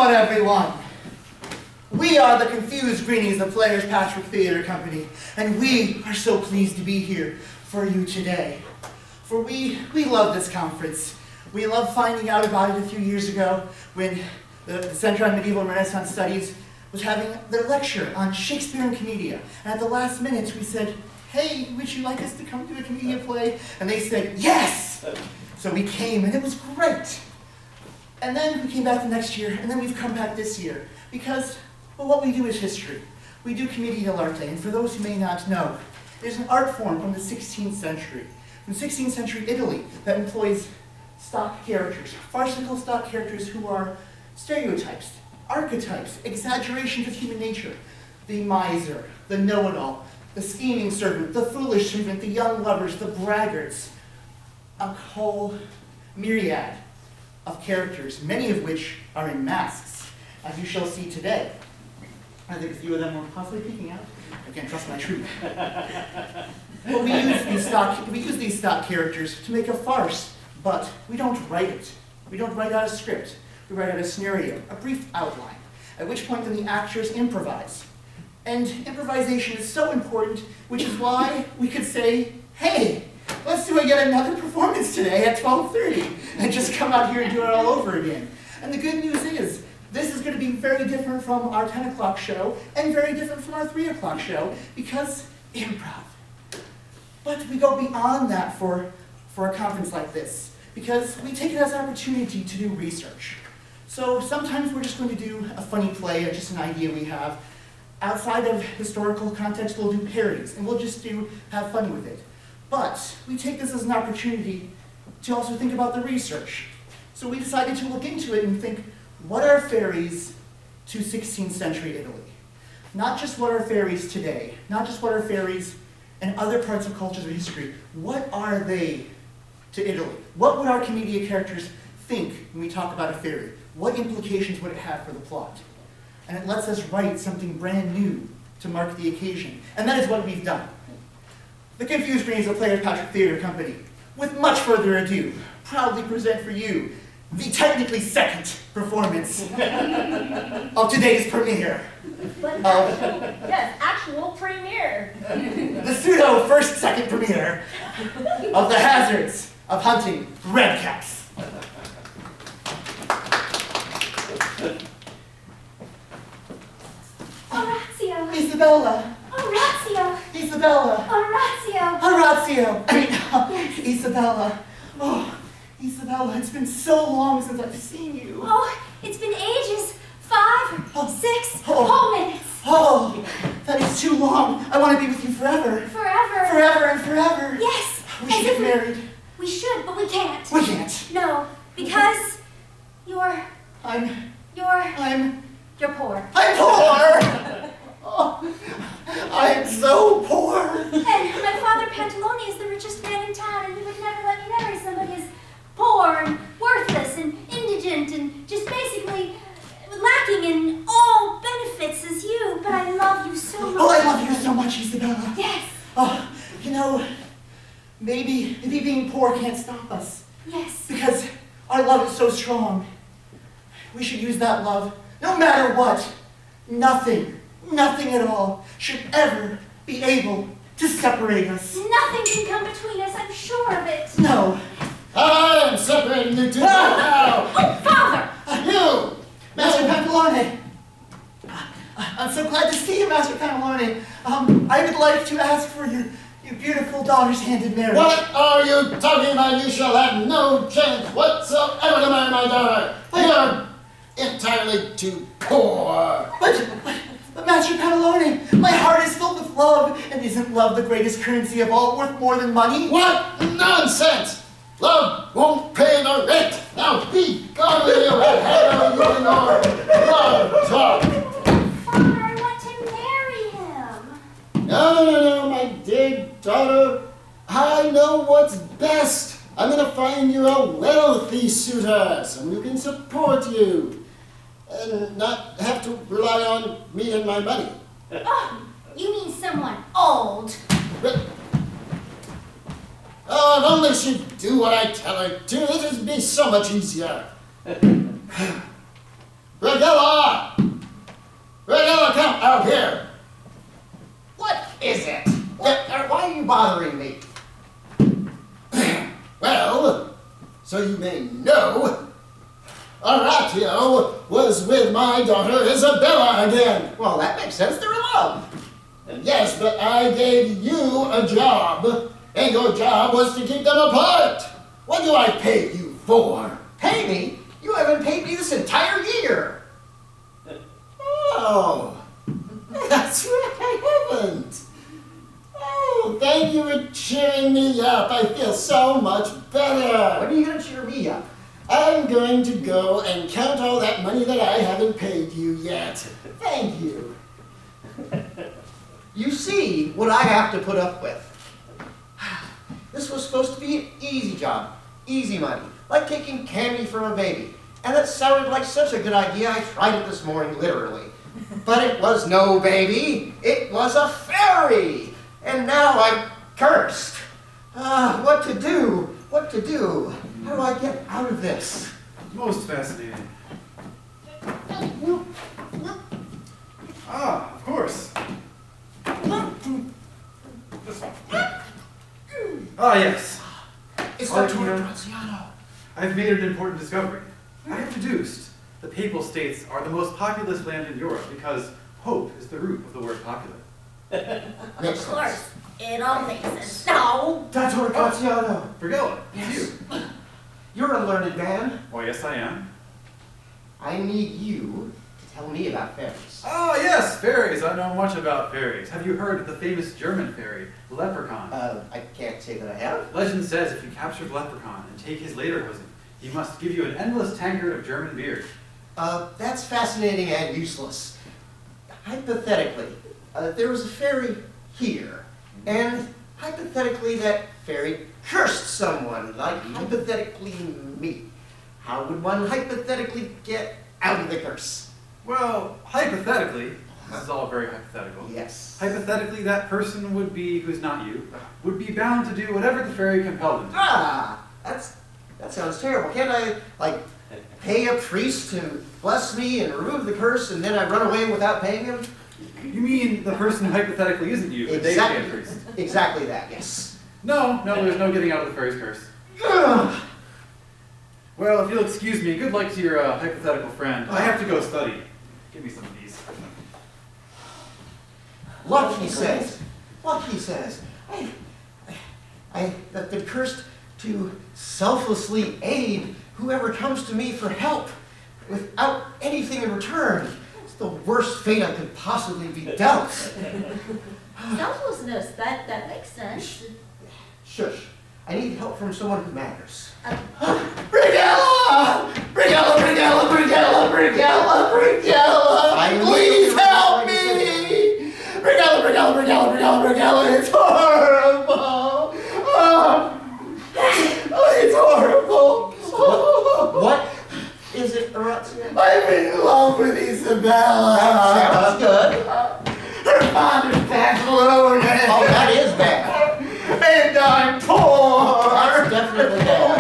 on, everyone. We are the confused Greenies, the Players Patchwork Theater Company, and we are so pleased to be here for you today. For we love this conference. We love finding out about it a few years ago when the Center on Medieval and Renaissance Studies was having their lecture on Shakespeare and commedia. And at the last minute, we said, hey, would you like us to come to a commedia play? And they said, yes! So we came, and it was great. And then we came back the next year, and then we've come back this year. Because, well, what we do is history. We do commedia dell'arte, and for those who may not know, there's an art form from the 16th century. From 16th century Italy that employs stock characters, farcical stock characters who are stereotypes, archetypes, exaggerations of human nature. The miser, the know-it-all, the scheming servant, the foolish servant, the young lovers, the braggarts. A whole myriad of characters, many of which are in masks, as you shall see today. I think a few of them were possibly peeking out. I can't trust my troupe. But we use these stock characters to make a farce, but we don't write it. We don't write out a script. We write out a scenario, a brief outline, at which point then the actors improvise. And improvisation is so important, which is why we could say, hey, let's do yet another performance today at 12:30, and just come out here and do it all over again. And the good news is, this is going to be very different from our 10 o'clock show, and very different from our 3 o'clock show, because improv. But we go beyond that for a conference like this, because we take it as an opportunity to do research. So sometimes we're just going to do a funny play, or just an idea we have. Outside of historical context, we'll do parodies, and we'll just have fun with it. But we take this as an opportunity to also think about the research. So we decided to look into it and think, what are fairies to 16th century Italy? Not just what are fairies today, not just what are fairies in other parts of cultures or history. What are they to Italy? What would our commedia characters think when we talk about a fairy? What implications would it have for the plot? And it lets us write something brand new to mark the occasion. And that is what we've done. The Confused Greenies, the Players Patchwork Theater Company, with much further ado, proudly present for you the technically second performance of today's premiere. Actual premiere. The pseudo first-second premiere of The Hazards of Hunting Redcaps. Orazio. Isabella. Orazio. Isabella. Orazio. Horatio. Yes. Isabella. Oh, Isabella, it's been so long since I've seen you. Oh, it's been ages. 5, 6 Oh. whole minutes. Oh, that is too long. I want to be with you forever. Forever. Forever and forever. Yes. We should get married. We should, but we can't. We can't. No, because you're poor. I'm poor. Oh, I am so poor. And my father Pantalone is the richest man in town, and he would never let me marry somebody as poor and worthless and indigent and just basically lacking in all benefits as you. But I love you so much. Oh, I love you so much, Isabella. Yes. Oh, you know, maybe being poor can't stop us. Yes. Because our love is so strong. We should use that love no matter what. Nothing at all should ever be able to separate us. Nothing can come between us, I'm sure of it. No. I am separating you two right now. Oh, Father! You! Master Pantalone. I'm so glad to see you, Master Pantalone. I would like to ask for your beautiful daughter's hand in marriage. What are you talking about? You shall have no chance whatsoever to marry my daughter. You're entirely too poor. But Master Pantalone, my heart is filled with love, and isn't love the greatest currency of all, worth more than money? What nonsense! Love won't pay the rent. Now be gone with you. I have you in your love talk. Father, I want to marry him. No, my dear daughter. I know what's best. I'm going to find you a wealthy suitor, someone who can support you and not have to rely on me and my money. Oh, you mean someone old? But, oh, if only she'd do what I tell her to, it would be so much easier. Brighella! Brighella, come out here! What is it? Why are you bothering me? Well, so you may know, Oratio was with my daughter Isabella again. Well, that makes sense. They're in love. Yes, but I gave you a job, and your job was to keep them apart. What do I pay you for? Pay me? You haven't paid me this entire year. Oh, that's right, I haven't. Oh, thank you for cheering me up. I feel so much better. When are you going to cheer me up? I'm going to go and count all that money that I haven't paid you yet. Thank you. You see what I have to put up with. This was supposed to be an easy job, easy money, like taking candy from a baby. And that sounded like such a good idea, I tried it this morning, literally. But it was no baby, it was a fairy. And now I'm cursed. What to do? What to do? How do I get out of this? Most fascinating. Ah, of course. This one. Ah, yes. It's Our the tutor. Graziano. I've made an important discovery. I have deduced the Papal States are the most populous land in Europe because hope is the root of the word popular. Makes Of course, sense. it all makes sense. No! Dr. Graziano. Brighella, Yes. it's you. You're a learned man. Oh, yes, I am. I need you to tell me about fairies. Ah, yes, fairies. I know much about fairies. Have you heard of the famous German fairy, the leprechaun? I can't say that I have. Legend says if you capture the leprechaun and take his lederhosen, he must give you an endless tankard of German beer. That's fascinating and useless. Hypothetically, there was a fairy here, and hypothetically that fairy cursed someone, like hypothetically me. How would one hypothetically get out of the curse? Well, hypothetically, this is all very hypothetical. Yes. Hypothetically, that person would be, who's not you, would be bound to do whatever the fairy compelled him to. Ah, that sounds terrible. Can't I, like, pay a priest to bless me and remove the curse, and then I run away without paying him? You mean the person who hypothetically isn't you, but they pay a priest? Exactly that, yes. No, there's no getting out of the fairy's curse. Ugh. Well, if you'll excuse me, good luck to your hypothetical friend. I have to go study. Give me some of these. Look, he says. Look, he says. I've been cursed to selflessly aid whoever comes to me for help without anything in return. It's the worst fate I could possibly be dealt. Selflessness, that makes sense. Shush. I need help from someone who matters. Brighella! Brighella, Brighella, Brighella, Brighella, Brighella! Please help me! Brighella, Brighella, Brighella, Brighella, Brighella, it's horrible! Oh, it's horrible! What is it, Orazio? I'm in love with Isabella! Sounds good. Her father's Pantalone! Oh, that is bad. And I'm poor! That's definitely bad.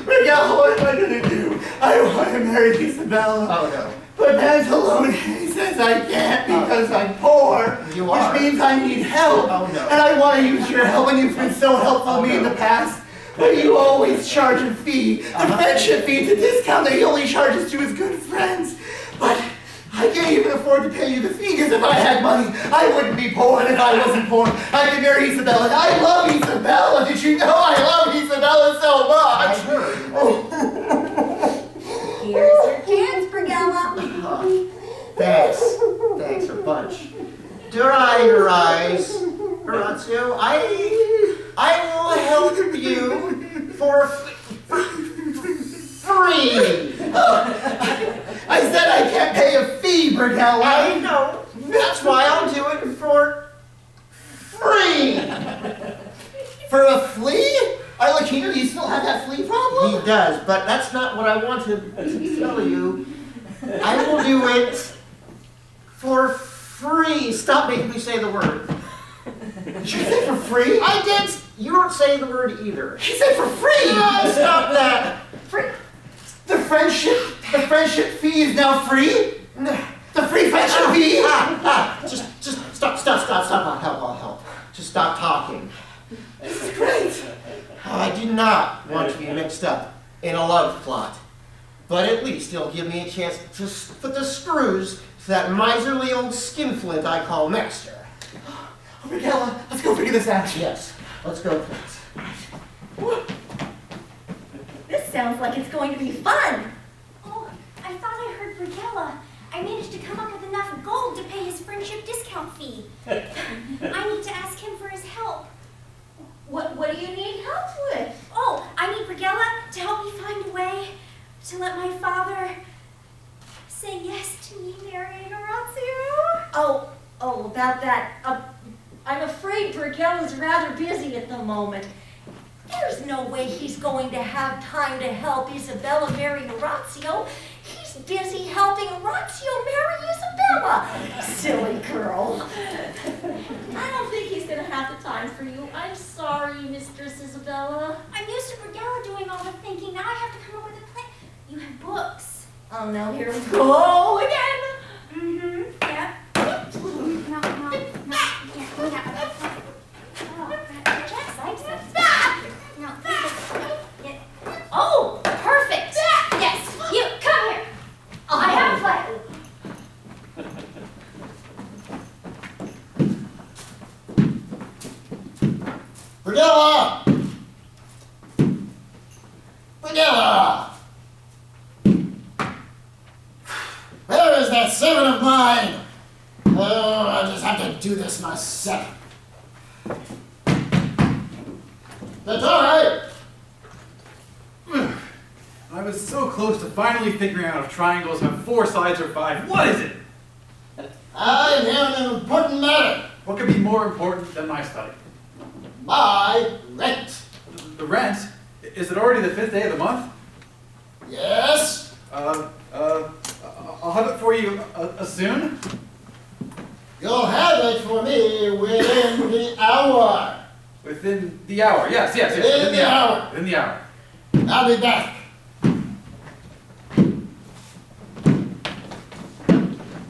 Brighella, what am I gonna do? I want to marry Isabella. Oh, no. But Pantalone says I can't because I'm poor. You are. Which means I need help. Oh, no. And I want to use your help, and you've been so helpful to me in the past. But you always charge a fee. The friendship fee, the discount that he only charges to his good friends. But I can't even afford to pay you the fee, because if I had money, I wouldn't be poor, and if I wasn't poor, I could marry Isabella. And I love Isabella. Did you know I love Isabella so much? I heard. Oh. Here's your chance, Brighella. Thanks a bunch. Dry your eyes, Orazio. I will help you for free. I said I can't pay a fee, Brighella. I know. That's why I'll do it for free. For a flea? Arlecchino, do you still have that flea problem? He does, but that's not what I wanted to tell you. I will do it for free. Stop making me say the word. Did you say for free? I did. You don't say the word either. She said for free! Stop that. The friendship The friendship fee is now free? The free friendship fee? Just stop, help. Just stop talking. This is great. I do not want to be mixed up in a love plot, but at least it'll give me a chance to put the screws to that miserly old skinflint I call Master. Oh, Brighella, let's go figure this out. Yes, let's go, please. This sounds like it's going to be fun. Oh, I thought I heard Brighella. I managed to come up with enough gold to pay his friendship discount fee. I need to ask him for his help. What do you need help with? Oh, I need Brighella to help me find a way to let my father say yes to me marrying Orazio. Oh, about that. I'm afraid Brighella is rather busy at the moment. There's no way he's going to have time to help Isabella marry Orazio. He's busy helping Orazio marry Isabella. Silly girl. I don't think he's going to have the time for you. I'm sorry, Mistress Isabella. I'm used to Brighella doing all the thinking. Now I have to come up with a plan. You have books. Oh, no, here we go again. Mm-hmm. Yeah. Oh, perfect. Yes. You come here. I have a plan. Brighella! Where is that servant of mine? Oh, I just have to do this myself. Dottore! I was so close to finally figuring out if triangles have 4 sides or 5. What is it? I'm here on an important matter. What could be more important than my study? My rent. The rent? Is it already the 5th day of the month? Yes? I'll have it for you soon. You'll have it for me within the hour. Within the hour. Yes. Within the hour. Within the hour. I'll be back.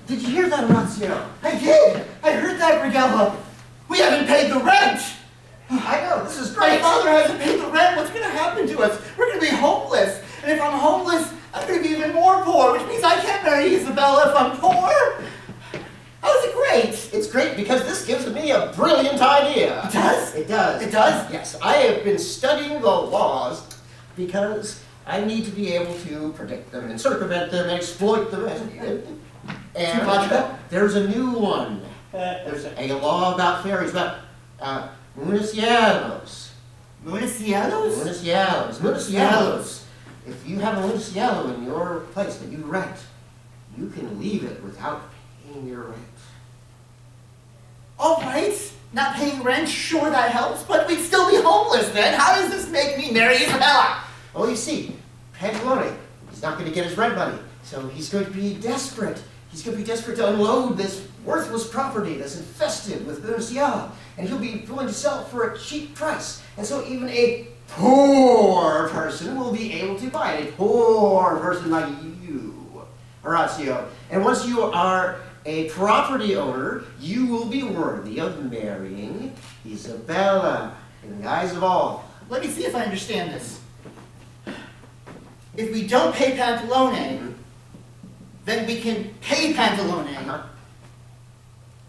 Did you hear that, Orazio? I did. I heard that, Brighella. We haven't paid the rent. I know, this is My great. father hasn't paid the rent. What's going to happen to us? We're going to be homeless. And if I'm homeless, I'm going to be even more poor, which means I can't marry Isabella if I'm poor. How is it great? It's great because this gives me a brilliant idea. It does? It does. It does? Yes, I have been studying the laws because I need to be able to predict them and circumvent them and exploit them as needed. And there's a new one. There's a law about fairies, about municialos. Municialos? Municialos. If you have a municialo in your place that you rent, you can leave it without paying your rent. All right. Not paying rent, sure that helps, but we'd still be homeless then. How does this make me marry Isabella? Oh, you see, Pantalone, he's not going to get his rent money, so he's going to be desperate. He's going to be desperate to unload this worthless property that's infested with municialo, and he'll be willing to sell it for a cheap price. And so even a poor person will be able to buy it. A poor person like you, Orazio. And once you are a property owner, you will be worthy of marrying Isabella in the eyes of all. Let me see if I understand this. If we don't pay Pantalone, then we can pay Pantalone. Uh-huh.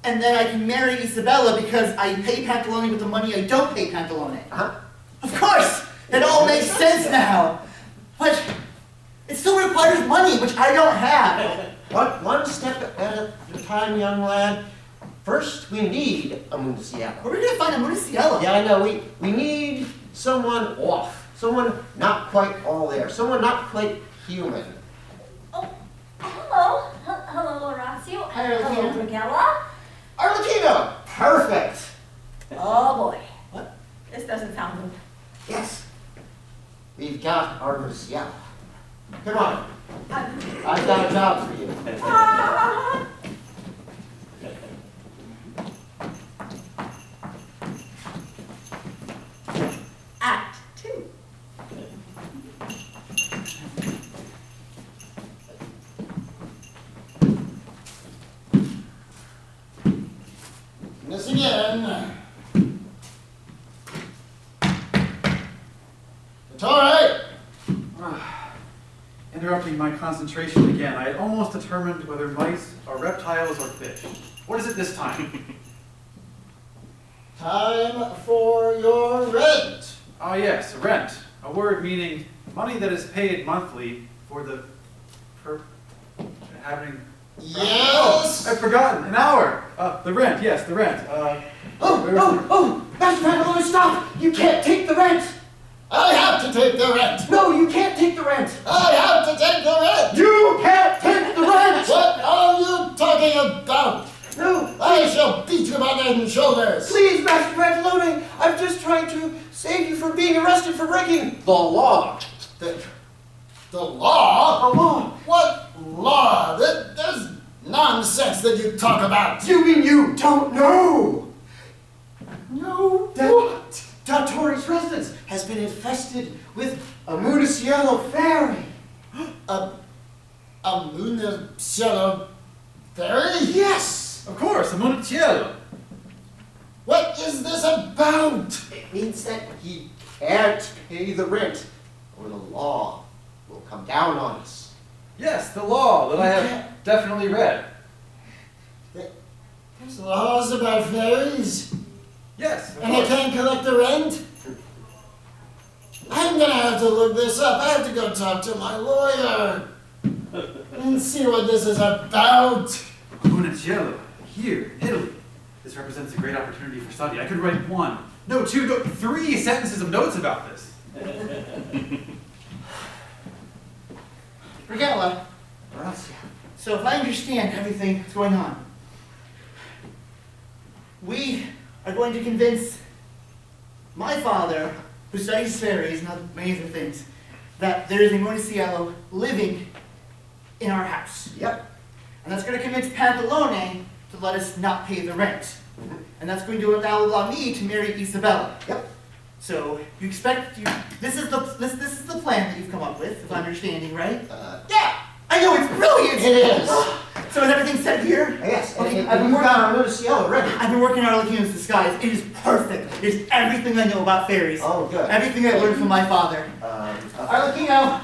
And then I can marry Isabella because I pay Pantalone with the money I don't pay Pantalone. Uh-huh. Of course! It all makes sense now. But it still requires money, which I don't have. One step at a time, young lad. First, we need a municialo. Where are we going to find a Municiella? Yeah, I know. We need someone off. Someone not quite all there. Someone not quite human. Oh, hello. Hello, Orazio. Hi, Hello, Arlecchino. Brighella. Arlecchino! Perfect! Oh, boy. What? This doesn't sound good. Yes. We've got our municialo. Come on. I've got a job for you. Act 2. interrupting my concentration again. I had almost determined whether mice are reptiles or fish. What is it this time? Time for your rent. Ah yes, rent. A word meaning money that is paid monthly for the having. Yes. Oh, I've forgotten. An hour. The rent. Yes, the rent. Master Pantalone, stop! You can't take the rent! I have to take the rent. No, you can't take the rent! I have to take the rent. You can't take the rent! What are you talking about? No, I shall beat you by the head and shoulders. please, Master Pantalone, I'm just trying to save you from being arrested for breaking the law. The law? The law? What law? There's nonsense that you talk about. You mean you don't know? No, that Dottori's residence has been infested with a Municiello fairy. A Municiello fairy? Yes! Of course, a monticello. What is this about? It means that he can't pay the rent, or the law will come down on us. Yes, the law that I have definitely read. There's laws about fairies, Yes, of and I course. can't collect the rent? I'm gonna have to look this up. I have to go talk to my lawyer and see what this is about. Monticello, here in Italy. This represents a great opportunity for study. I could write one, no, two, no, 3 sentences of notes about this. Brighella, so if I understand everything that's going on, we are going to convince my father, who studies fairies and many other things, that there is a Monticello living in our house. Yep. And that's going to convince Pantalone to let us not pay the rent. And that's going to allow me to marry Isabella. Yep. So you expect this is the plan that you've come up with, if I'm understanding right? Yeah! I know, it's brilliant. It is. So is everything set here? Yes, Okay, and I've been you've working. got our Municiello ready. I've been working on Arlecchino's disguise. It is perfect. It is everything I know about fairies. Oh, good. Everything I learned from my father. Arlecchino,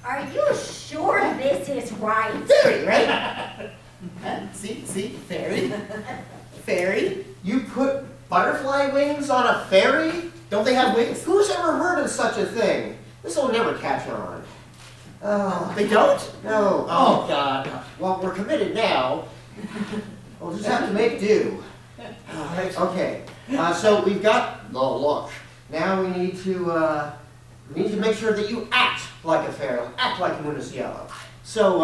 Are you sure this is right? fairy, right? Huh? See, fairy, fairy. You put butterfly wings on a fairy? Don't they have wings? Who's ever heard of such a thing? This will never catch on. Oh, They don't? no. Oh. God. Well, we're committed now. We'll just have to make do. Okay. So we've got the look. Now we need to make sure that you act like a fairy, act like a Municiello. So,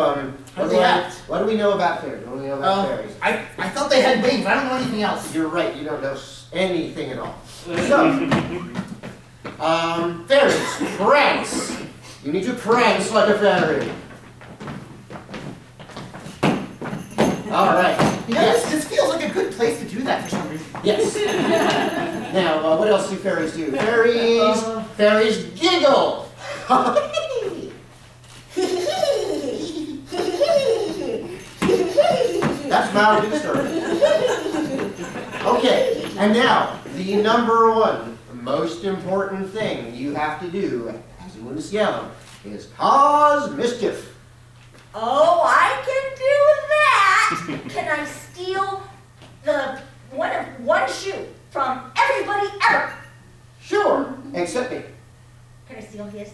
How do they act? what do we know about fairies? What do we know about fairies? I thought they had wings. I don't know anything else. You're right, you don't know anything at all. So, fairies, prance. You need to prance like a fairy. All right. You know, Yes. this feels like a good place to do that for some reason. Yes. Now, what else do fairies do? Fairies giggle. That's mildly disturbing. Okay, and now, the number one most important thing you have to do as a Municiello is cause mischief. Oh, I can do that! Can I steal one shoe from everybody ever? Sure, except me. Can I steal his?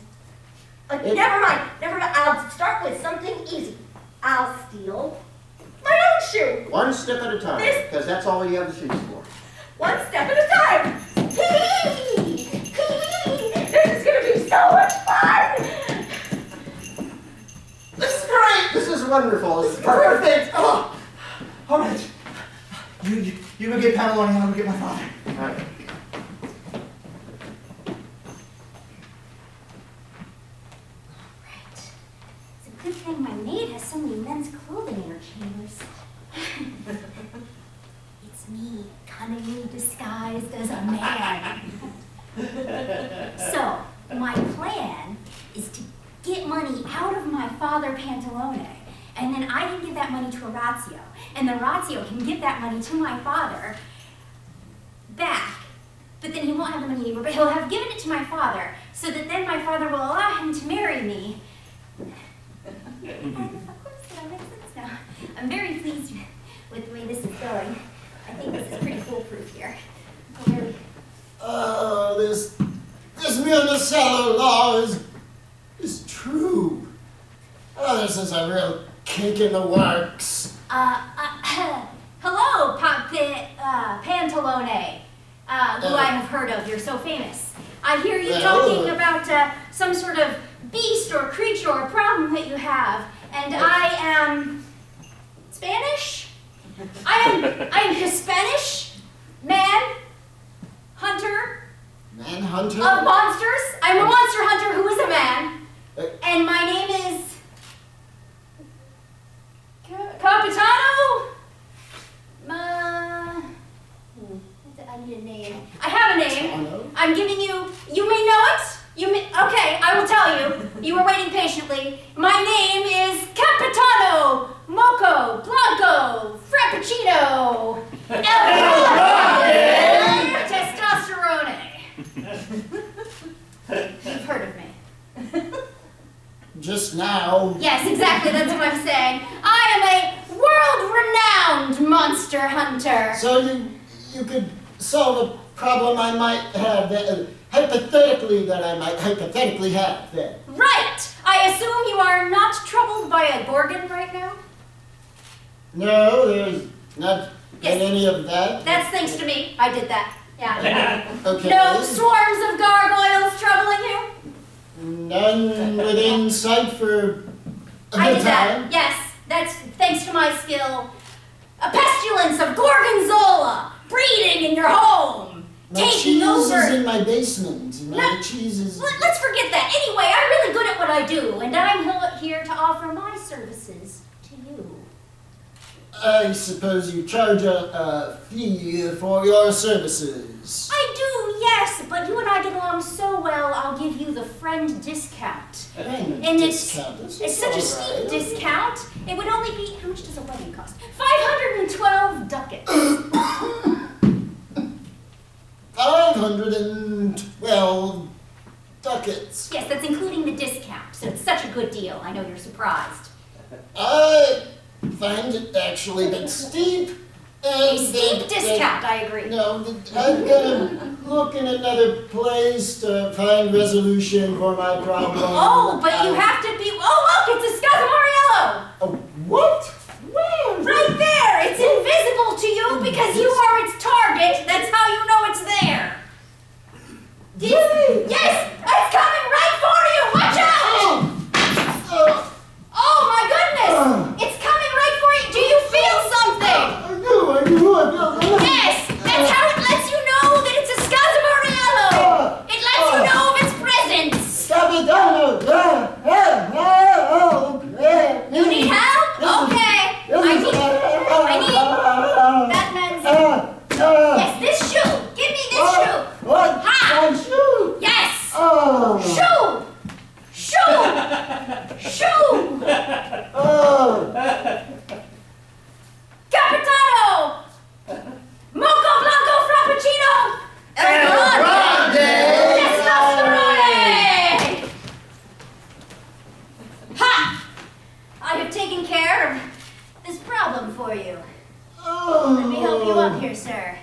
Never mind. I'll start with something easy. I'll steal my own shoe. One step at a time, because that's all you have the shoes for. One step at a time. This is going to be so much fun. This is great. This is wonderful. This is perfect. Perfect. Oh. All right. You go get Pantalone and I'll go get my father. All right. It's a good thing my maid has so many men's clothing in her chambers. It's me, cunningly disguised as a man. So, my plan is to get money out of my father Pantalone, and then I can give that money to Orazio, and then Orazio can give that money to my father back. But then he won't have the money anymore, but he'll have given it to my father, so that then my father will allow him to marry this is a real kick in the works. Hello, Pantalone, who I have heard of. You're so famous. I hear you talking about some sort of beast or creature or problem that you have, and I am Spanish? I am Hispanish, hunter Manhunter? of monsters. I'm a monster hunter who is a man, and my name is Capitano. I need a name. I have a name. Capitano? I'm giving you. You may know it. Okay, I will tell you. You were waiting patiently. My name is Capitano Moco Blanco Frappuccino Testosterone. You've heard of me. Just now. Yes, exactly. That's what I'm saying. I am a world-renowned monster hunter. So you could solve a problem I might have, hypothetically have then. Right. I assume you are not troubled by a gorgon right now? No, there's not Yes. any of that. That's thanks to me. I did that. Yeah. Okay. No swarms of gargoyles troubling you? None within sight for a I good did that. time. Yes. That's thanks to my skill. A pestilence of gorgonzola breeding in your home. My Taking cheese over. is in my basement. My cheese is... Let's forget that. Anyway, I'm really good at what I do, and I'm here to offer my services to you. I suppose you charge a fee for your services. I do, yes, but you and I get along so well, I'll give you the friend discount. And discount. It's such a steep discount. It would only be, how much does a wedding cost? 512 ducats. 512 ducats. Yes, that's including the discount, so it's such a good deal. I know you're surprised. I find it actually a bit steep. A steep discount, I agree. No, I'm gonna look in another place to find resolution for my problem. Oh, but you have to be, oh look, it's a Scazamariello! Oh, what? Where? Right there! It's invisible to you because you are its target. That's how you know it's there. Really? Yes! It's coming right for you! Watch out! Oh my goodness! It's coming right for you! Do you feel something? I do. Yes! That's how it lets you know that it's a Scazamariello! It lets you know of its presence! Capitano! You need help? Okay. I need Batman's. Yes, this shoe. Give me this shoe. What? Ha! My shoe? Yes. Oh. Shoe. Oh. Capitano. Moco Blanco Frappuccino. El Grande. Testosterone. Ha! I have taken care of this problem for you. Let me help you up here, sir.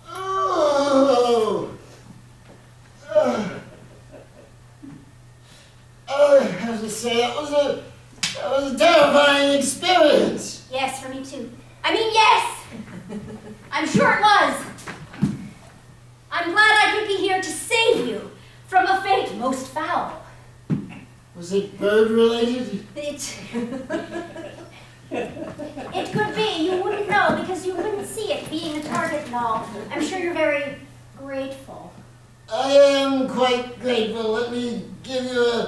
Oh. I have to say, that was a terrifying experience. Yes, for me too. I mean, yes! I'm sure it was. I'm glad I could be here to save you from a fate most foul. Was it bird related? It could be. You wouldn't know because you wouldn't see it being a target and all. I'm sure you're very grateful. I am quite grateful. Let me give you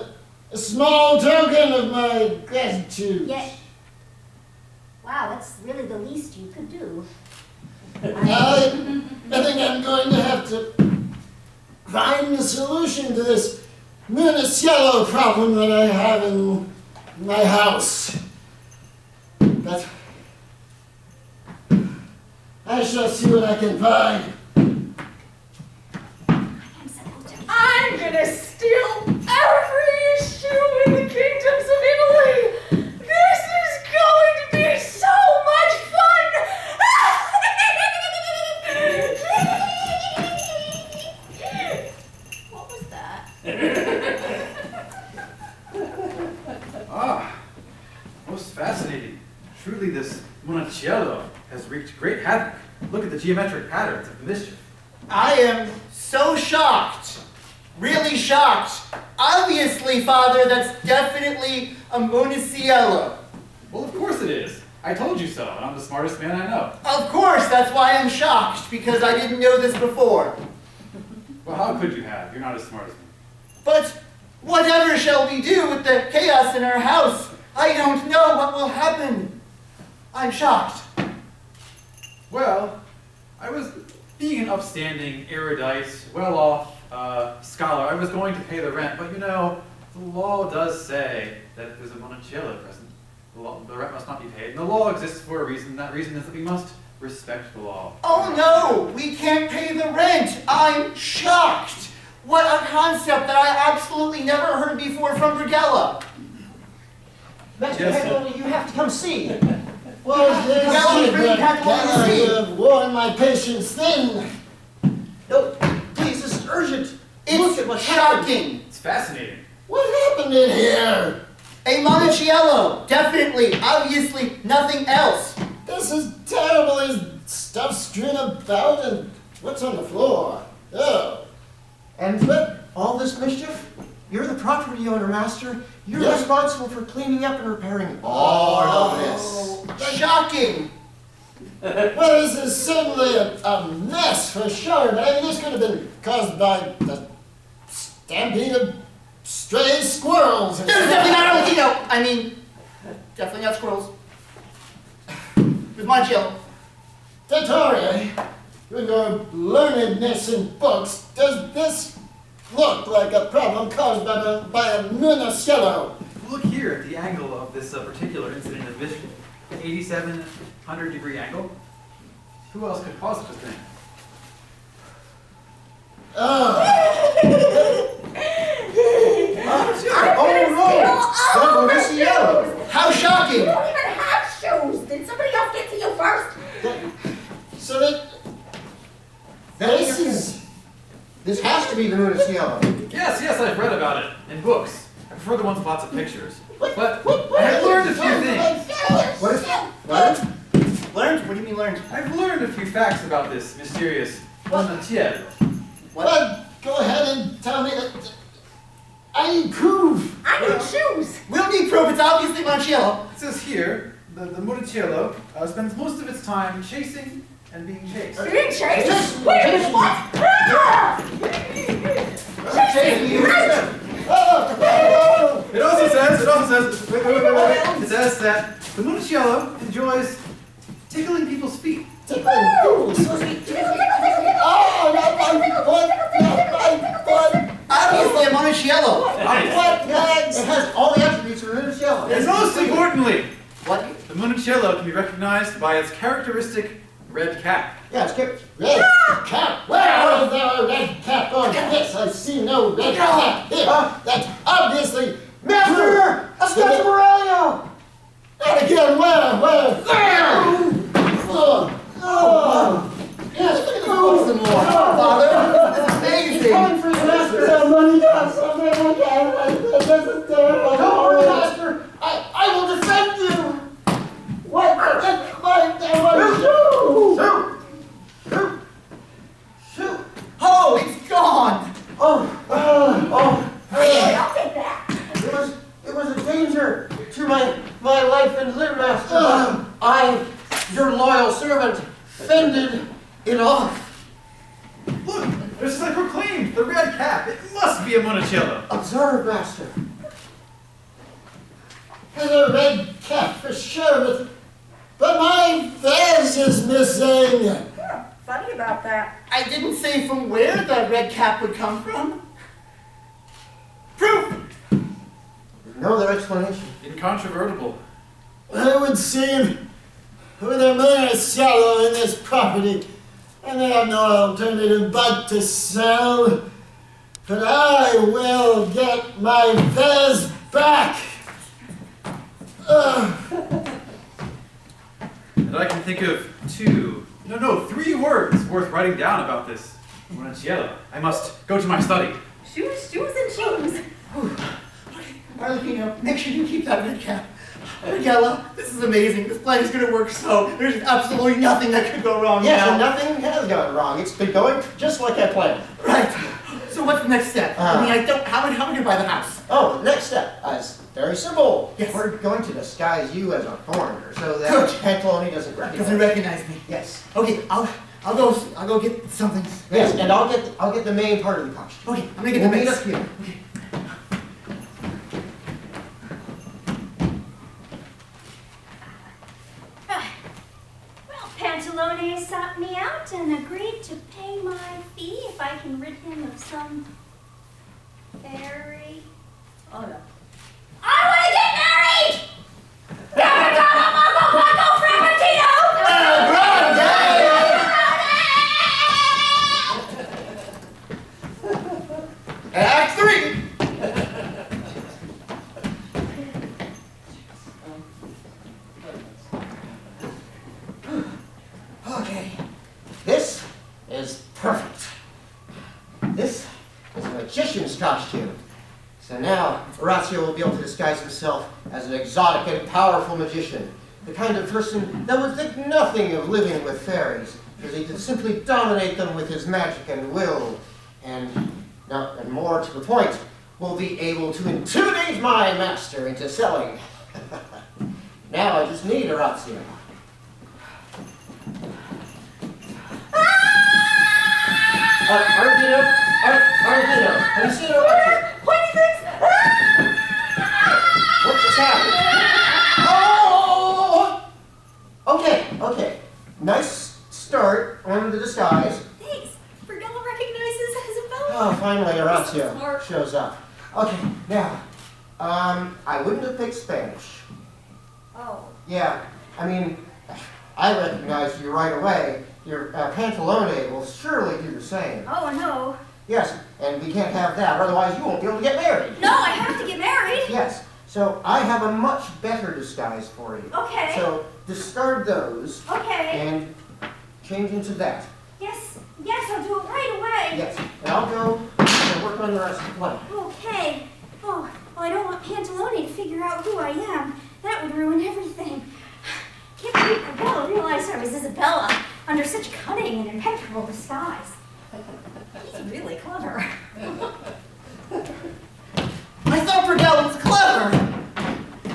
a small token of my gratitude. Yeah. Wow, that's really the least you could do. I think I'm going to have to find a solution to this Municiello problem that I have in my house. But I shall see what I can find. I'm gonna steal every shoe in the kingdoms of Italy. This is going to be so much fun. What was that? Truly, this Monticello has wreaked great havoc. Look at the geometric patterns of the mischief. I am so shocked. Really shocked. Obviously, Father, that's definitely a Monticello. Well, of course it is. I told you so, and I'm the smartest man I know. Of course, that's why I'm shocked, because I didn't know this before. Well, how could you have? You're not as smart as me. But whatever shall we do with the chaos in our house? I don't know what will happen. I'm shocked. Well, I was being an upstanding, erudite, well-off scholar. I was going to pay the rent, but you know, the law does say that if there's a Monticello present, the rent must not be paid. And the law exists for a reason. That reason is that we must respect the law. Oh no, we can't pay the rent. I'm shocked. What a concept that I absolutely never heard before from Brighella. Master Yes, Pantalone, you have to come see. Well, Well, this it's really kind of I easy. have worn my patience thin. No, please, this is urgent. Look at It's what's happening. shocking. It's fascinating. What happened in here? A Monticello, definitely, obviously, nothing else. This is terrible. There's stuff strewn about, and what's on the floor? Oh. And all this mischief? You're the property owner, Master. You're Yeah. responsible for cleaning up and repairing all of this. Shocking. Well, this is certainly a mess for sure, but I mean, this could have been caused by the stampede of stray squirrels. There's definitely not a Latino. I mean, definitely not squirrels. It was Monticello. Vittoria, with your learnedness in books, does this look like a problem caused by a Monticello? Look here at the angle of this particular incident of vision. An 8700-degree angle. Who else could cause such a thing? Oh, no! How shocking. You don't even have shoes. Did somebody else get to you first? So that This has to be the Monticello. Yes, I've read about it in books. I prefer the ones with lots of pictures. But I have learned a few things. What is what? Learned? What do you mean learned? I've learned a few facts about this mysterious Monticello. Well, go ahead and tell me that I need proof. I need shoes. We'll need proof. It's obviously Monticello. It says here, the Monticello spends most of its time chasing and being chased. Being chased? Wait a minute, what? Ah! Chasing you. It also says, it says that the Monticello enjoys tickling people's feet. Tickle. Oh, not my foot, not my foot. Obviously a Monticello. What legs? It has all the attributes of a Monticello. And most importantly, What? the Monticello can be recognized by its characteristic red cap. Yeah, it's good. Red cap. Where is there a red cap on this? I see no red cap here. That's obviously Master! A sketch of Borrelio! Not again. Where? Yes, look at the books some more. Father, this is amazing. Coming for you, Master! Somebody does something again. This is terrible. Don't worry, Master! I will defend you. What? My shoe. Shoot! Oh, it's gone. Hey, I'll take that. It was a danger to my life and limb, Master. I, your loyal servant, fended it off. Look, this is like proclaimed, the red cap. It must be a Monticello. Observe, Master. There's a red cap for sure, but my vest is missing. Funny about that. I didn't say from where the red cap would come from. Proof. No other explanation. Incontrovertible. It would seem with a Monticello in this property, and they have no alternative but to sell. But I will get my vest back. And I can think of three words worth writing down about this Monticello. I must go to my study. Shoes and shoes. Arlecchino, make sure you keep that red cap. Brighella, this is amazing. This plan is going to work so. There's absolutely nothing that could go wrong Yes, now. and nothing has gone wrong. It's been going just like I planned. Right. So what's the next step? I mean, how am I going to buy the house? Oh, the next step is very simple. Yes. We're going to disguise you as a foreigner so that Good. Pantalone doesn't recognize Doesn't you. recognize me. Yes. Okay, I'll go get something. Yes, and I'll get the main part of the costume. Okay, I'm gonna get the We'll meet base. up here. Okay. Well, Pantalone sought me out and agreed to pay my fee if I can rid him of some fairy. Oh no. I want to get married! Frappuccino, moco, moco, frappuccino! Act 3. Okay. This is perfect. This is a magician's costume. So now, Orazio will be able to disguise himself as an exotic and powerful magician. The kind of person that would think nothing of living with fairies, because he could simply dominate them with his magic and will. And more to the point, will be able to intimidate my master into selling. Now I just need Orazio. Argento, have you seen Orazio? Pointy things! What just happened? Oh! Okay. Nice start on the disguise. Thanks. Brighella recognizes Isabella. Oh, finally Orazio Smart. shows up. Okay, now, I wouldn't have picked Spanish. Oh. Yeah, I mean, I recognized you right away. Your Pantalone will surely do the same. Oh, no. Yes, and we can't have that, otherwise you won't be able to get married. No, I have to get married. Yes, so I have a much better disguise for you. Okay. So discard those Okay. and change into that. Yes, I'll do it right away. Yes, and I'll go and work on the rest of the plan. Okay. Oh, well, I don't want Pantalone to figure out who I am. That would ruin everything. Can't believe Brighella realized I was Isabella under such cunning and impenetrable disguise. He's really clever. I thought Brighella was clever,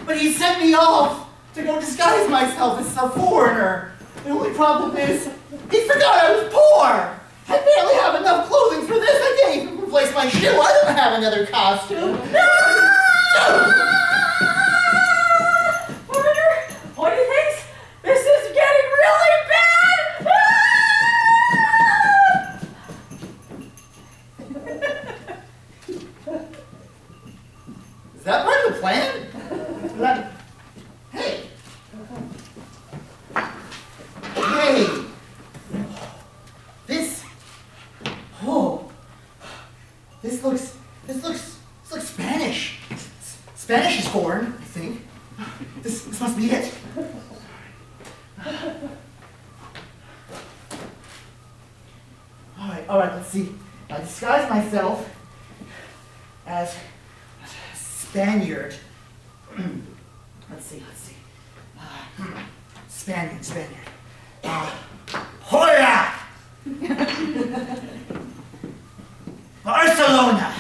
but he sent me off to go disguise myself as a foreigner. The only problem is, he forgot I was poor. I barely have enough clothing for this. I can't even replace my shoe. I don't have another costume. What do you think? This is getting really bad! Is that part of the plan? Hey. Hey. This looks Spanish. Spanish is foreign, I think. This must be it. All right, let's see. I disguise myself as a Spaniard. Let's see. Spaniard. Hola! Barcelona!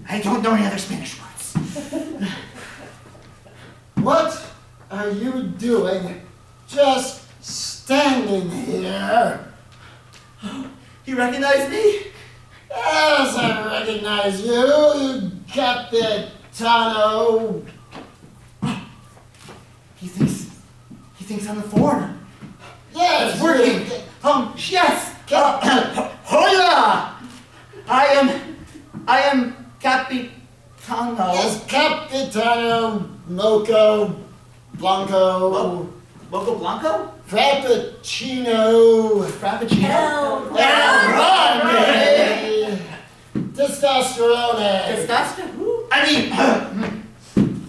I don't know any other Spanish words. What are you doing just standing here? You recognize me? Yes, I recognize you. You Capitano. He thinks I'm a foreigner. Yes, It's working. Yes. Hola! I am Capitano. Yes, Capitano Moco Blanco Moco Blanco? Frappuccino Hell. Grande Testosterone. Testosterone? I mean,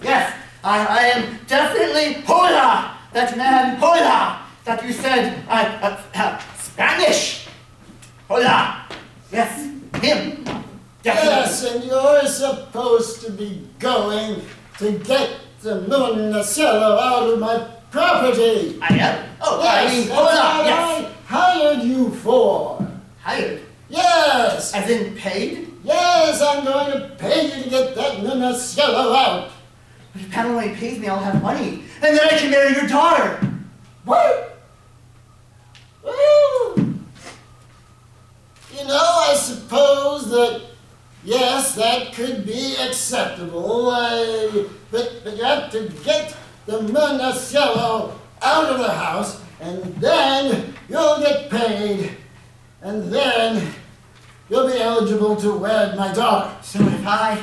yes, I am definitely Hola! That man Hola! That you said, Spanish! Hola! Yes, him. Definitely. Yes, Yes, and you're supposed to be going to get the Monticello out of my property. I am? Oh, Yes, I mean, that's hold what on, yes. I hired you for. Hired? Yes, As in paid? yes, I'm going to pay you to get that Monticello out. But if Pantalone pays me, I'll have money. And then I can marry your daughter. What? Well, you know, I suppose that, yes, that could be acceptable. But you have to get the Monticello out of the house, and then you'll get paid, and then you'll be eligible to wed my daughter. So if I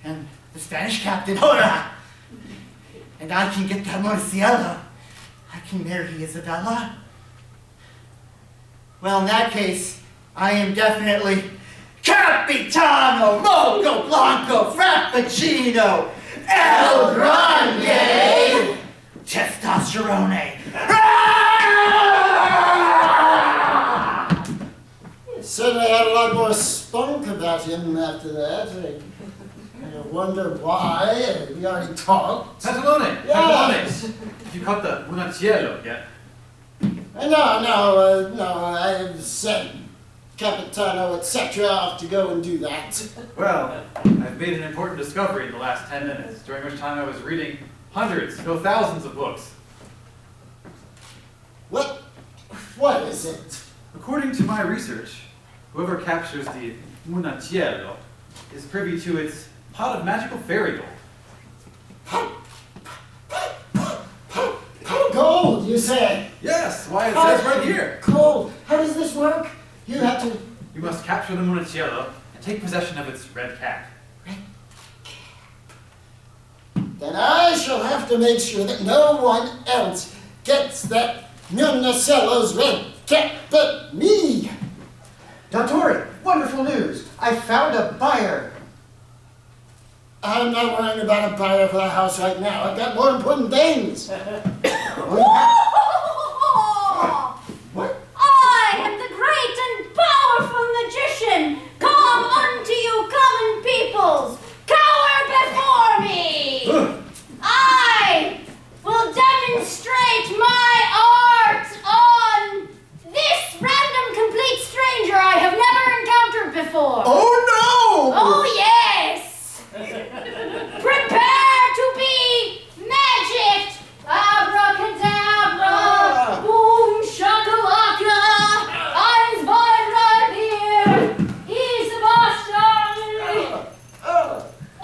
am the Spanish captain, hola, and I can get that Monticello, I can marry Isabella? Well, in that case, I am definitely Capitano Moco Blanco Frappuccino El Grande Testosterone. Certainly had a lot more spunk about him after that. I wonder why. We already talked. Pantalone! Yes. Pantalone! Have you caught the Monticello yet? No, I've sent Capitano, etc. off to go and do that. Well, I've made an important discovery in the last 10 minutes, during which time I was reading hundreds, no thousands of books. What is it? According to my research, whoever captures the Monticello is privy to its pot of magical fairy gold. Gold, you say? Yes, why it says right here. Gold. How does this work? You have to... You must capture the Monticello and take possession of its red cap. Then I shall have to make sure that no one else gets that Monticello's red cap but me. Dottore, wonderful news. I found a buyer. I'm not worrying about a buyer for the house right now. I've got more important things. What? I am the great and powerful magician. Come unto you, common peoples. Cower before me. I will demonstrate my art on this random complete stranger I have never encountered before. Oh no! Oh yes! Prepare to be magicked! Abracadabra! Boom shakalaka! Eins, zwei, drei, vier! He's Sebastian!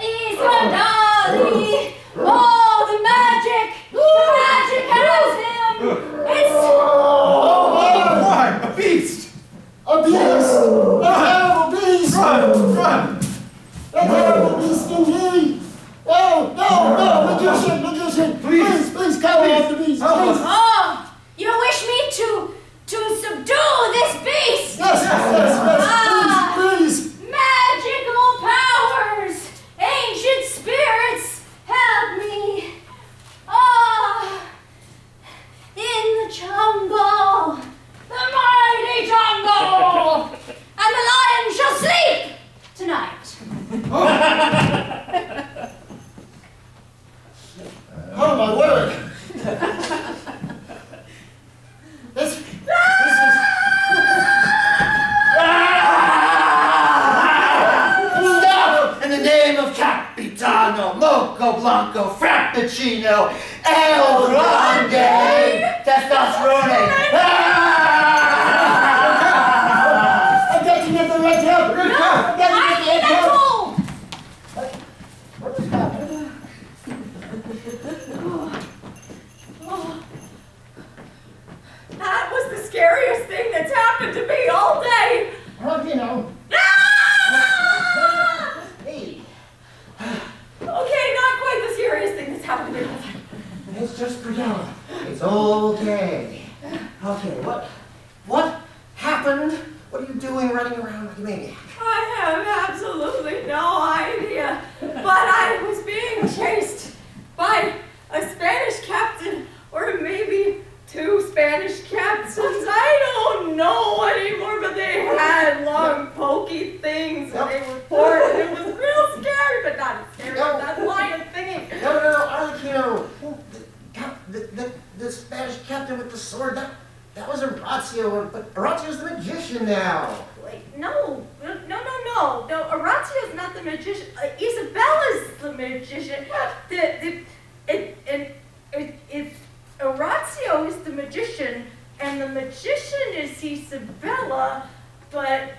He's Mandali! Oh, the magic! The magic has him! It's... Oh, why? A beast! A beast! A terrible beast! Run! A terrible beast indeed! No, magician! Please, cover off the beast, please! Oh, you wish me to subdue this beast? Yes, please! Magical powers, ancient spirits, help me. In the jungle, the mighty jungle, and the lion shall sleep tonight. Oh my word! This is... Stop! In the name of Capitano Moco Blanco Frappuccino El Grande Testosterone. I'm getting at the red cap! I'm getting at the red cap! What just happened? That was the scariest thing that's happened to me all day. How do you know? Ah! Hey, Okay, not quite the scariest thing that's happened to me all day. It's just Brighella. It's okay. Okay, what happened? What are you doing running around like a maniac? I have absolutely no idea, but I was being chased by a Spanish captain, or maybe two Spanish captains. I don't know anymore, but they had long, pokey things, and they were poor, and it was That was Orazio, but Orazio's the magician now. Wait, no, Orazio's not the magician. Isabella's the magician. If Orazio is the magician, and the magician is Isabella, but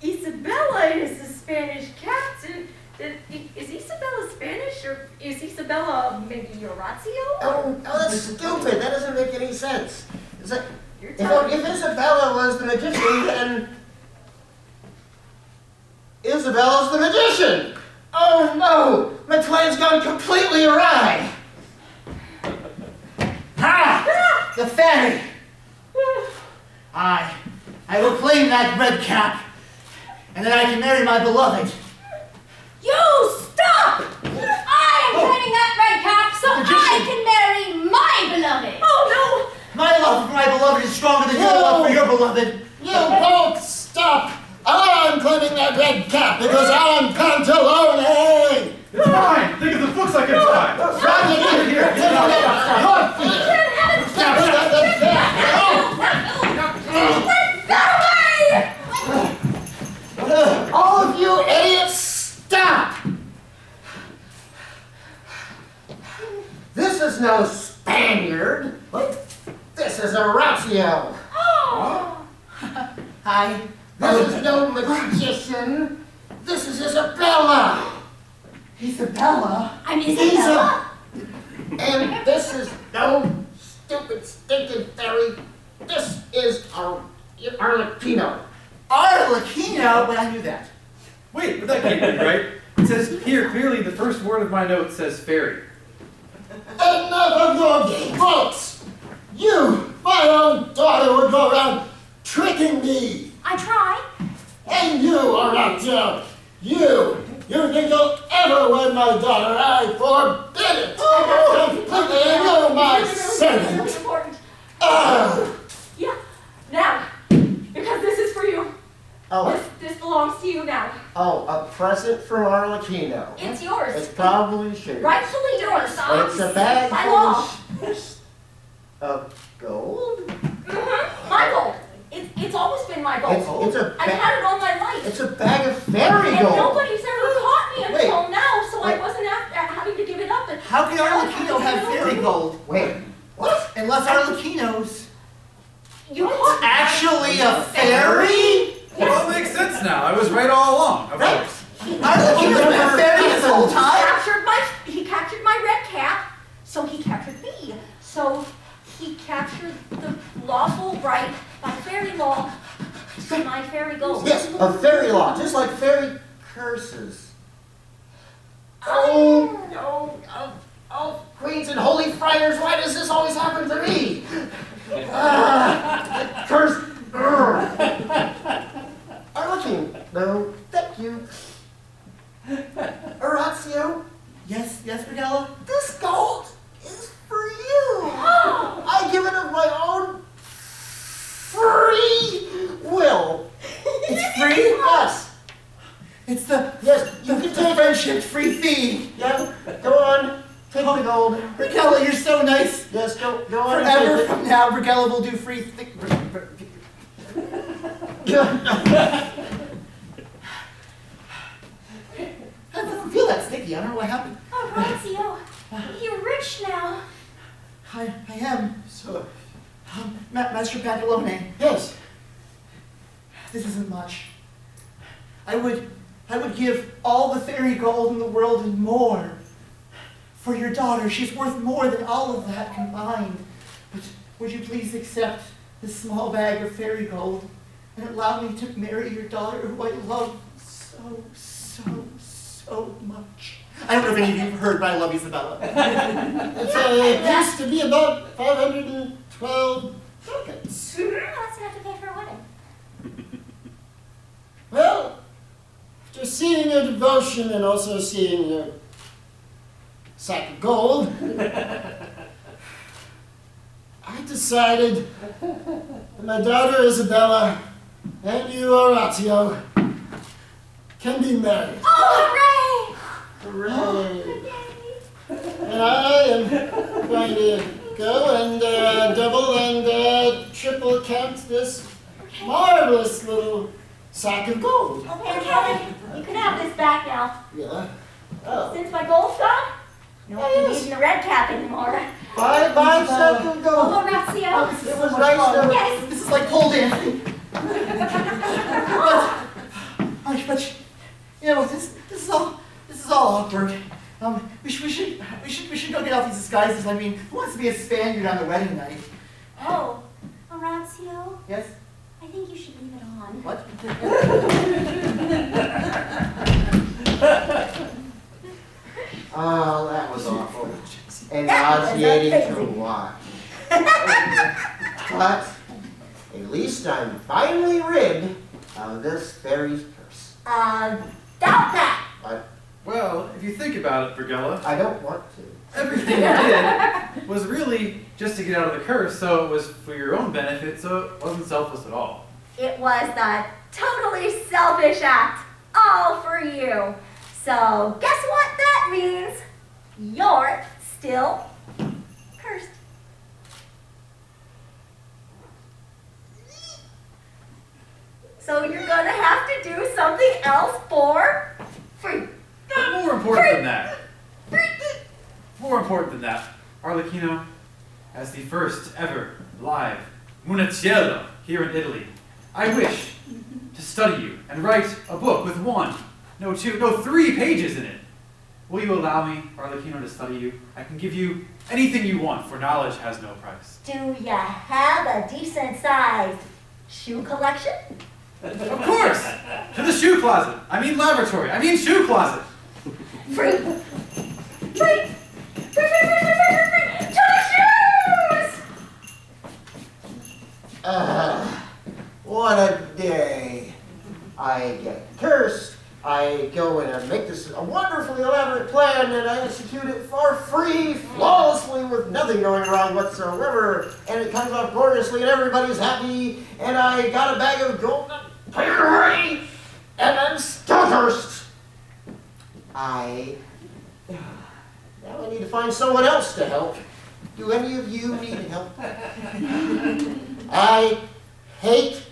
Isabella is the Spanish captain. Is Isabella Spanish, or is Isabella maybe Orazio? Oh, that's stupid. That doesn't make any sense. It's like, You're if telling me. Isabella was the magician, then Isabella's the magician. Oh no, my plan's gone completely awry. Ha! The fairy! I will claim that red cap, and then I can marry my beloved. You stop! I am getting that red cap so I can marry my beloved. Oh no! My love for my beloved is stronger than your love for your beloved. You both stop! I'm claiming that red cap because I'm Pantalone! It's fine. Think of the books I can tie. Roger, Here, get it out. Stop the cap! All of you idiots, stop! This is no Spaniard. This is Orazio. Hi. This is no magician. This is Isabella. Isabella? I'm Isabella. And this is no stupid, stinking fairy. This is Arlecchino. Arlecchino? But I knew that. Wait, but that can't be right. It says here clearly the first word of my note says fairy. Enough of your books! You, my own daughter, would go around tricking me! I try. And you, Orazio, you think you'll ever win my daughter? I forbid it! Completely, and you're my servant! Important. Ah! Yeah. Now, because this is for you. Oh, This belongs to you now. a present from Arlecchino. It's yours. It's probably shoes. Rightfully yours. It's a bag By full law. of gold? Mm-hmm. My gold. It's always been my gold. It's a I've had it all my life. It's a bag of fairy And gold. nobody's ever caught me until Wait. now, so I Wait. wasn't having to give it up. And How can Arlecchino have fairy gold? Wait, what? Unless Arlecchino's You caught me. actually a fairy? It all makes sense now. I was right all along, of course. Arlecchino's been a fairy this whole time? He captured my red cap, so he captured me. So he captured the lawful right by fairy law to my fairy gold. Yes, a fairy law, just like fairy curses. Oh. Queens and holy friars, why does this always happen to me? Curse. Arlecchino, no, thank you. Orazio, Yes, Brighella? this gold is for you. I give it of my own free will. It's free? Yes, It's the yes, you the can take it. friendship free fee. Yeah, go on, take the gold. Brighella, you're so nice. Yes, go on. and Forever take from now, Brighella will do free I don't feel that sticky. I don't know what happened. Orazio, you're rich now. I am. So, Master Pantalone, yes, this isn't much. I would give all the fairy gold in the world and more for your daughter. She's worth more than all of that combined. But would you please accept this small bag of fairy gold and allow me to marry your daughter, who I love so much? I don't know if any of you have heard, but I love Isabella. it used to be about 512 ducats. That's enough to pay for a wedding. Well, after seeing your devotion and also seeing your sack of gold, I decided that my daughter Isabella and you, Orazio, can be married. Oh, Hooray! And I am going to go and double and triple count this marvelous little sack of gold. Okay, Kelly, you can have this back now. Yeah. Oh. Since my gold's gone, you won't be needing the red cap anymore. Bye, sack of gold. Oh, Horatio. It was nice to... Yes. This is like pole dancing. but you know, this is all awkward. We should go get off these disguises. I mean, who wants to be a Spaniard on the wedding night? Oh, Horatio, Yes? I think you should leave it on. What? Oh, that was awful. And nauseating to watch. But at least I'm finally rid of this fairy's curse. Doubt that. But Well, if you think about it, Brighella, I don't want to. everything you did was really just to get out of the curse, so it was for your own benefit, so it wasn't selfless at all. It was the totally selfish act, all for you. So guess what that means? You're still cursed. So you're gonna have to do something else for free. But more important than that, Arlecchino, as the first ever live Municiello here in Italy, I wish to study you and write a book with 3 pages in it. Will you allow me, Arlecchino, to study you? I can give you anything you want, for knowledge has no price. Do you have a decent sized shoe collection? Of course! To the shoe closet. I mean laboratory. I mean shoe closet. Free! Free! To the shoes! What a day. I get cursed. I go in and make this a wonderfully elaborate plan, and I execute it for free, flawlessly, with nothing going wrong whatsoever. And it comes off gloriously, and everybody's happy. And I got a bag of gold and put it away, and I'm still cursed. Now I need to find someone else to help. Do any of you need help? I hate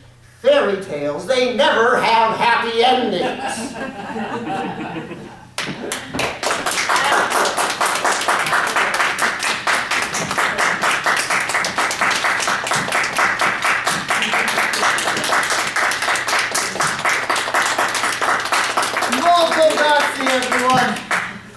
fairy tales. They never have happy endings. Molto grazie, everyone.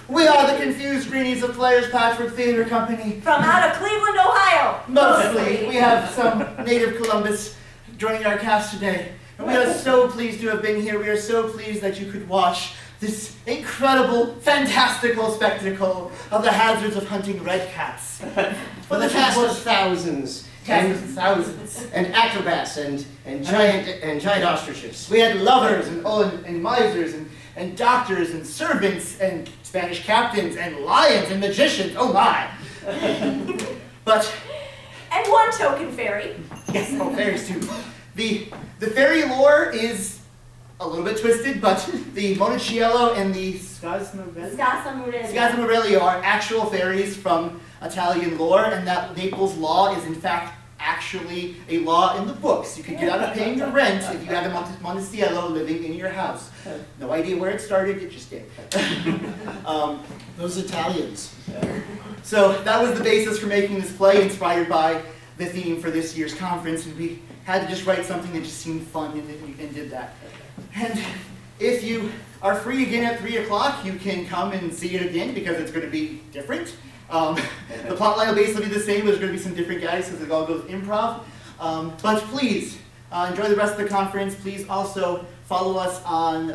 We are the confused Greenies of Players Patchwork Theater Company. From out of Cleveland, Ohio. Mostly, we have some native Columbus joining our cast today. And we are so pleased to have been here. We are so pleased that you could watch this incredible, fantastical spectacle of the hazards of hunting red cats. For the cast of thousands. Thousands. And acrobats and giant ostriches. We had lovers and misers and doctors and servants and Spanish captains and lions and magicians. Oh my! But And one token fairy. yes, fairies too. The fairy lore is a little bit twisted, but the Monticello and the Scazamorelli are actual fairies from Italian lore, and that Naples law is in fact actually a law in the books. You can get out of paying your rent if you have a Monticello living in your house. No idea where it started, it just did. Those Italians. So that was the basis for making this play, inspired by the theme for this year's conference, and we had to just write something that just seemed fun and did that. And if you are free again at 3 o'clock, you can come and see it again because it's going to be different. The plot line will basically be the same, but there's going to be some different guys because it all goes improv. But please, enjoy the rest of the conference. Please also follow us on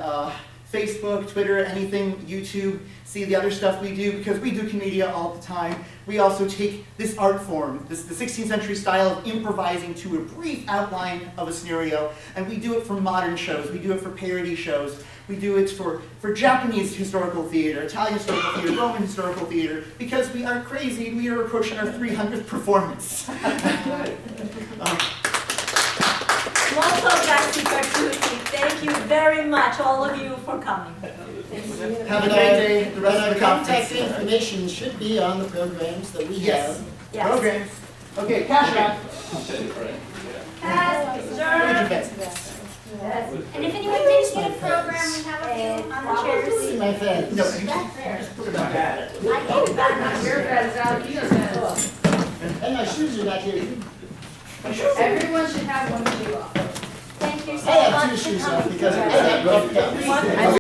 Facebook, Twitter, anything, YouTube. See the other stuff we do, because we do commedia all the time. We also take this art form, the 16th century style of improvising to a brief outline of a scenario, and we do it for modern shows. We do it for parody shows. We do it for Japanese historical theater, Italian historical theater, Roman historical theater, because we are crazy and we are approaching our 300th performance. Molto grazie per tutti. Thank you very much, all of you, for coming. Have a great day. The rest of the Contact conference. information should be on the programs that we Yes. have. Yes. Programs. Okay, cash out. Pass, Yes. and if anyone didn't get a program, we have a few on the chairs. See my feds. No, just put it back at it. I gave it back. Your feds out, you feds. And my shoes are back here. Everyone should have one shoe off. Thank you so I have much two for shoes coming. off because I got roughed up.